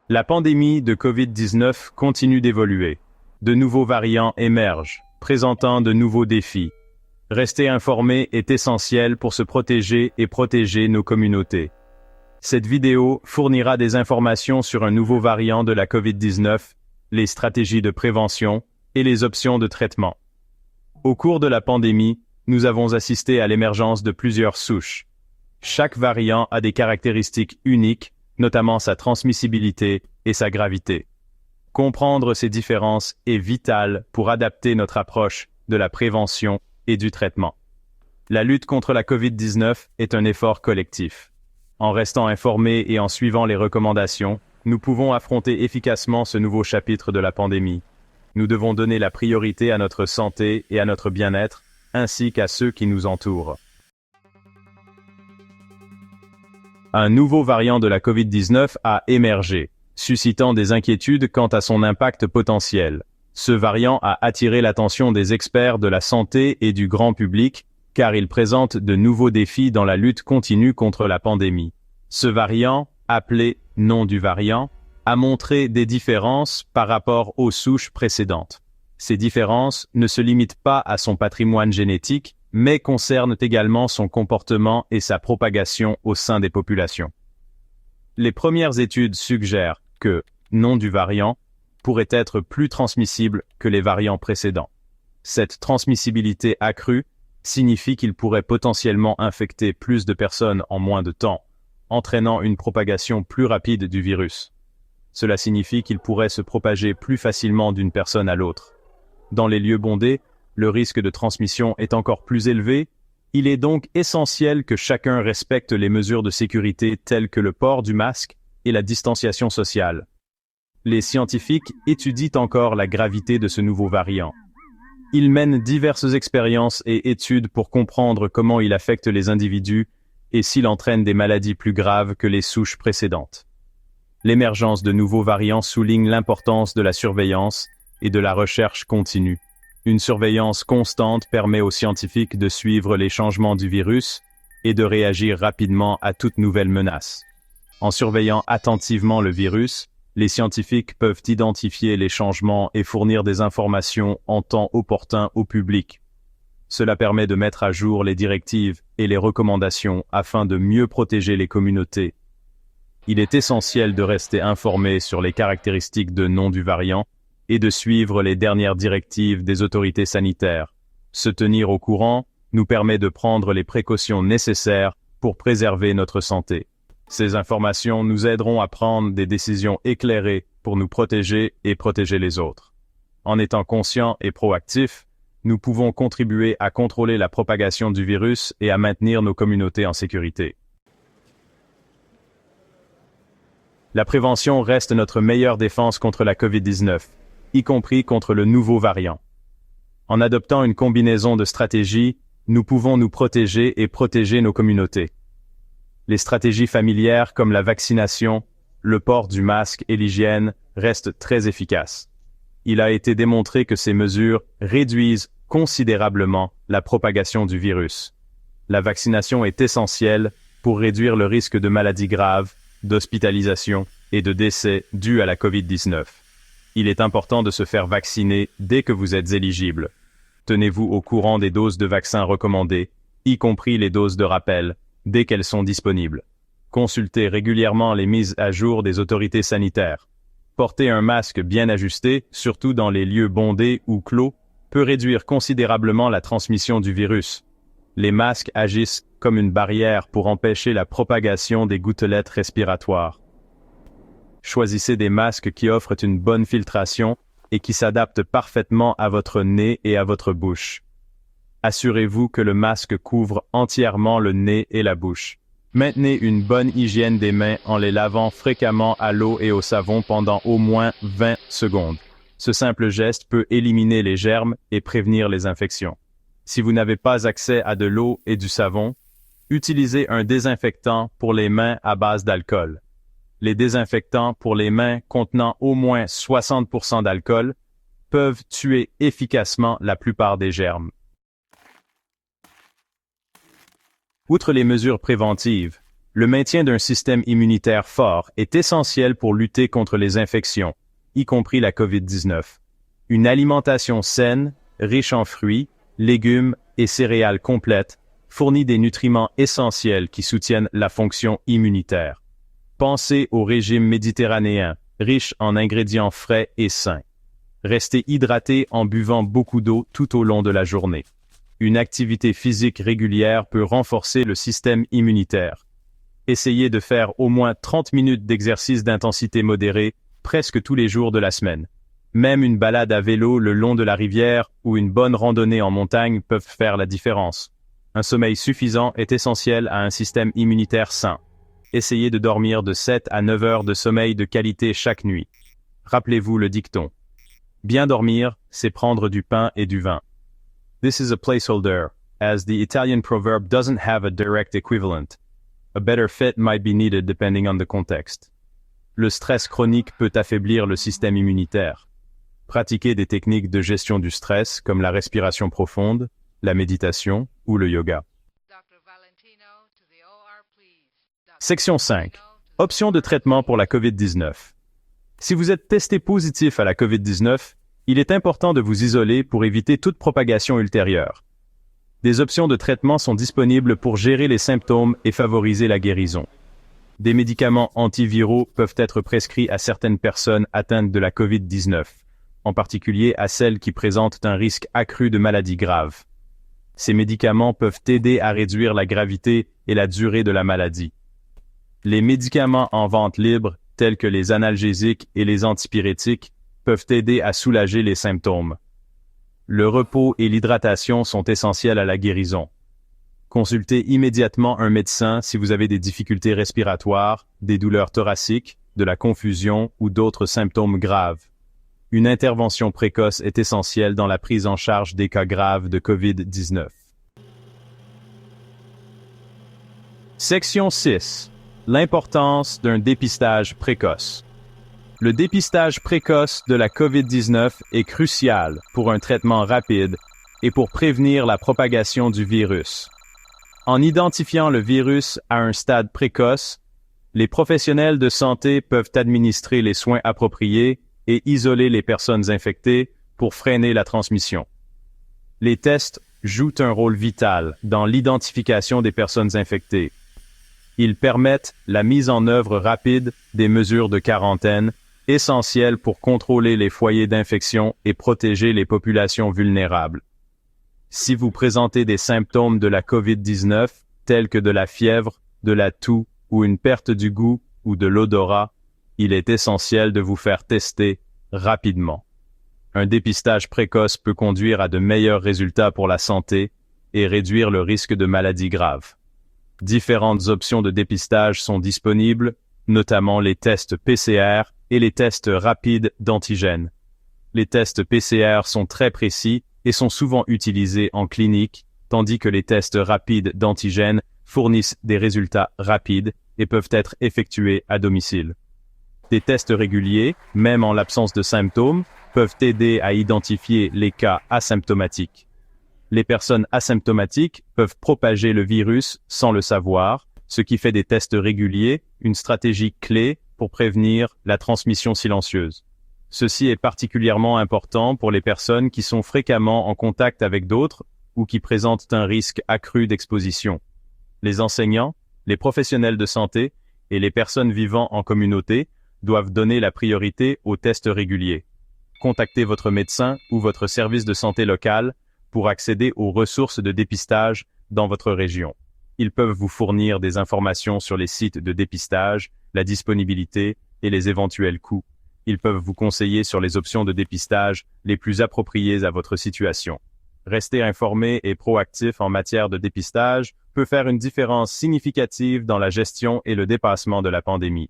La pandémie de Covid-19 continue d'évoluer. De nouveaux variants émergent, présentant de nouveaux défis. Rester informé est essentiel pour se protéger et protéger nos communautés. Cette vidéo fournira des informations sur un nouveau variant de la Covid-19, les stratégies de prévention et les options de traitement. Au cours de la pandémie, nous avons assisté à l'émergence de plusieurs souches. Chaque variant a des caractéristiques uniques, notamment sa transmissibilité et sa gravité. Comprendre ces différences est vital pour adapter notre approche de la prévention et du traitement. La lutte contre la Covid-19 est un effort collectif. En restant informés et en suivant les recommandations, nous pouvons affronter efficacement ce nouveau chapitre de la pandémie. Nous devons donner la priorité à notre santé et à notre bien-être, ainsi qu'à ceux qui nous entourent. Un nouveau variant de la Covid-19 a émergé, suscitant des inquiétudes quant à son impact potentiel. Ce variant a attiré l'attention des experts de la santé et du grand public, car il présente de nouveaux défis dans la lutte continue contre la pandémie. Ce variant, appelé nom du variant, a montré des différences par rapport aux souches précédentes. Ces différences ne se limitent pas à son patrimoine génétique, mais concernent également son comportement et sa propagation au sein des populations. Les premières études suggèrent que nom du variant pourrait être plus transmissible que les variants précédents. Cette transmissibilité accrue signifie qu'il pourrait potentiellement infecter plus de personnes en moins de temps, entraînant une propagation plus rapide du virus. Cela signifie qu'il pourrait se propager plus facilement d'une personne à l'autre. Dans les lieux bondés, le risque de transmission est encore plus élevé. Il est donc essentiel que chacun respecte les mesures de sécurité telles que le port du masque et la distanciation sociale. Les scientifiques étudient encore la gravité de ce nouveau variant. Ils mènent diverses expériences et études pour comprendre comment il affecte les individus et s'il entraîne des maladies plus graves que les souches précédentes. L'émergence de nouveaux variants souligne l'importance de la surveillance et de la recherche continue. Une surveillance constante permet aux scientifiques de suivre les changements du virus et de réagir rapidement à toute nouvelle menace. En surveillant attentivement le virus, les scientifiques peuvent identifier les changements et fournir des informations en temps opportun au public. Cela permet de mettre à jour les directives et les recommandations afin de mieux protéger les communautés. Il est essentiel de rester informé sur les caractéristiques de nom du variant et de suivre les dernières directives des autorités sanitaires. Se tenir au courant nous permet de prendre les précautions nécessaires pour préserver notre santé. Ces informations nous aideront à prendre des décisions éclairées pour nous protéger et protéger les autres. En étant conscients et proactifs, nous pouvons contribuer à contrôler la propagation du virus et à maintenir nos communautés en sécurité. La prévention reste notre meilleure défense contre la Covid-19, y compris contre le nouveau variant. En adoptant une combinaison de stratégies, nous pouvons nous protéger et protéger nos communautés. Les stratégies familières comme la vaccination, le port du masque et l'hygiène restent très efficaces. Il a été démontré que ces mesures réduisent considérablement la propagation du virus. La vaccination est essentielle pour réduire le risque de maladies graves, d'hospitalisation et de décès dus à la Covid-19. Il est important de se faire vacciner dès que vous êtes éligible. Tenez-vous au courant des doses de vaccins recommandées, y compris les doses de rappel, dès qu'elles sont disponibles. Consultez régulièrement les mises à jour des autorités sanitaires. Porter un masque bien ajusté, surtout dans les lieux bondés ou clos, peut réduire considérablement la transmission du virus. Les masques agissent comme une barrière pour empêcher la propagation des gouttelettes respiratoires. Choisissez des masques qui offrent une bonne filtration et qui s'adaptent parfaitement à votre nez et à votre bouche. Assurez-vous que le masque couvre entièrement le nez et la bouche. Maintenez une bonne hygiène des mains en les lavant fréquemment à l'eau et au savon pendant au moins 20 secondes. Ce simple geste peut éliminer les germes et prévenir les infections. Si vous n'avez pas accès à de l'eau et du savon, utilisez un désinfectant pour les mains à base d'alcool. Les désinfectants pour les mains contenant au moins 60% d'alcool peuvent tuer efficacement la plupart des germes. Outre les mesures préventives, Le maintien d'un système immunitaire fort est essentiel pour lutter contre les infections, y compris la COVID-19. Une alimentation saine, riche en fruits, légumes et céréales complètes, fournit des nutriments essentiels qui soutiennent la fonction immunitaire. Pensez au régime méditerranéen, riche en ingrédients frais et sains. Restez hydraté en buvant beaucoup d'eau tout au long de la journée. Une activité physique régulière peut renforcer le système immunitaire. Essayez de faire au moins 30 minutes d'exercice d'intensité modérée presque tous les jours de la semaine. Même une balade à vélo le long de la rivière ou une bonne randonnée en montagne peuvent faire la différence. Un sommeil suffisant est essentiel à un système immunitaire sain. Essayez de dormir de 7 à 9 heures de sommeil de qualité chaque nuit. Rappelez-vous le dicton. Bien dormir, c'est prendre du pain et du vin. This is a placeholder, as the Italian proverb doesn't have a direct equivalent. A better fit might be needed depending on the context. Le stress chronique peut affaiblir le système immunitaire. Pratiquez des techniques de gestion du stress comme la respiration profonde, la méditation ou le yoga. Section 5. Options de traitement pour la COVID-19. Si vous êtes testé positif à la COVID-19, il est important de vous isoler pour éviter toute propagation ultérieure. Des options de traitement sont disponibles pour gérer les symptômes et favoriser la guérison. Des médicaments antiviraux peuvent être prescrits à certaines personnes atteintes de la COVID-19, en particulier à celles qui présentent un risque accru de maladies graves. Ces médicaments peuvent aider à réduire la gravité et la durée de la maladie. Les médicaments en vente libre, tels que les analgésiques et les antipyrétiques, peuvent aider à soulager les symptômes. Le repos et l'hydratation sont essentiels à la guérison. Consultez immédiatement un médecin si vous avez des difficultés respiratoires, des douleurs thoraciques, de la confusion ou d'autres symptômes graves. Une intervention précoce est essentielle dans la prise en charge des cas graves de COVID-19. Section 6. L'importance d'un dépistage précoce. Le dépistage précoce de la COVID-19 est crucial pour un traitement rapide et pour prévenir la propagation du virus. En identifiant le virus à un stade précoce, les professionnels de santé peuvent administrer les soins appropriés et isoler les personnes infectées pour freiner la transmission. Les tests jouent un rôle vital dans l'identification des personnes infectées. Ils permettent la mise en œuvre rapide des mesures de quarantaine, essentielles pour contrôler les foyers d'infection et protéger les populations vulnérables. Si vous présentez des symptômes de la COVID-19, tels que de la fièvre, de la toux ou une perte du goût ou de l'odorat, il est essentiel de vous faire tester rapidement. Un dépistage précoce peut conduire à de meilleurs résultats pour la santé et réduire le risque de maladies graves. Différentes options de dépistage sont disponibles, notamment les tests PCR et les tests rapides d'antigènes. Les tests PCR sont très précis et sont souvent utilisés en clinique, tandis que les tests rapides d'antigènes fournissent des résultats rapides et peuvent être effectués à domicile. Des tests réguliers, même en l'absence de symptômes, peuvent aider à identifier les cas asymptomatiques. Les personnes asymptomatiques peuvent propager le virus sans le savoir, ce qui fait des tests réguliers une stratégie clé pour prévenir la transmission silencieuse. Ceci est particulièrement important pour les personnes qui sont fréquemment en contact avec d'autres ou qui présentent un risque accru d'exposition. Les enseignants, les professionnels de santé et les personnes vivant en communauté doivent donner la priorité aux tests réguliers. Contactez votre médecin ou votre service de santé local pour accéder aux ressources de dépistage dans votre région. Ils peuvent vous fournir des informations sur les sites de dépistage, la disponibilité et les éventuels coûts. Ils peuvent vous conseiller sur les options de dépistage les plus appropriées à votre situation. Rester informé et proactif en matière de dépistage peut faire une différence significative dans la gestion et le dépassement de la pandémie.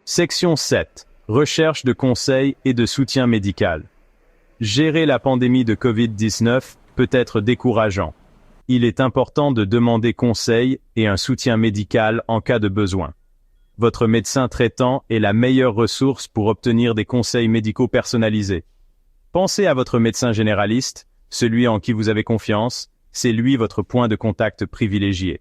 Section 7. Recherche de conseils et de soutien médical. Gérer la pandémie de COVID-19 peut être décourageant. Il est important de demander conseil et un soutien médical en cas de besoin. Votre médecin traitant est la meilleure ressource pour obtenir des conseils médicaux personnalisés. Pensez à votre médecin généraliste, celui en qui vous avez confiance, C'est lui votre point de contact privilégié.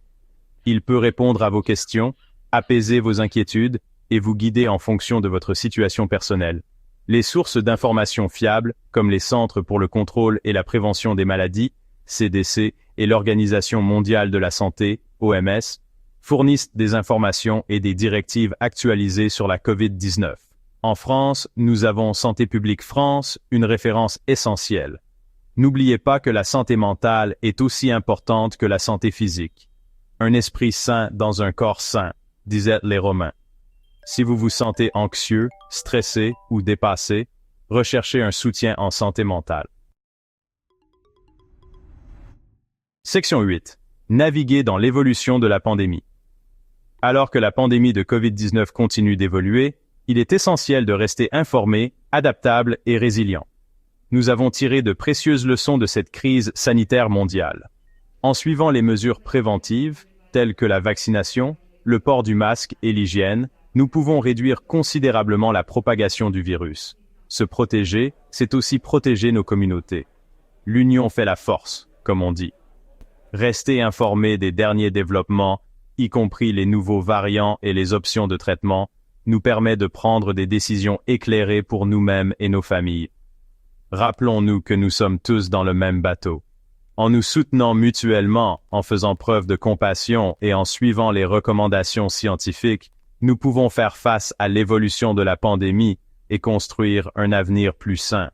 Il peut répondre à vos questions, apaiser vos inquiétudes et vous guider en fonction de votre situation personnelle. Les sources d'informations fiables, comme les Centres pour le contrôle et la prévention des maladies, CDC, et l'Organisation mondiale de la santé, OMS, fournissent des informations et des directives actualisées sur la COVID-19. En France, nous avons Santé publique France, une référence essentielle. N'oubliez pas que la santé mentale est aussi importante que la santé physique. Un esprit sain dans un corps sain, disaient les Romains. Si vous vous sentez anxieux, stressé ou dépassé, recherchez un soutien en santé mentale. Section 8. Naviguer dans l'évolution de la pandémie. Alors que la pandémie de COVID-19 continue d'évoluer, il est essentiel de rester informé, adaptable et résilient. Nous avons tiré de précieuses leçons de cette crise sanitaire mondiale. En suivant les mesures préventives, telles que la vaccination, le port du masque et l'hygiène, nous pouvons réduire considérablement la propagation du virus. Se protéger, c'est aussi protéger nos communautés. L'union fait la force, comme on dit. Rester informé des derniers développements, y compris les nouveaux variants et les options de traitement, nous permet de prendre des décisions éclairées pour nous-mêmes et nos familles. Rappelons-nous que nous sommes tous dans le même bateau. En nous soutenant mutuellement, en faisant preuve de compassion et en suivant les recommandations scientifiques, nous pouvons faire face à l'évolution de la pandémie et construire un avenir plus sain.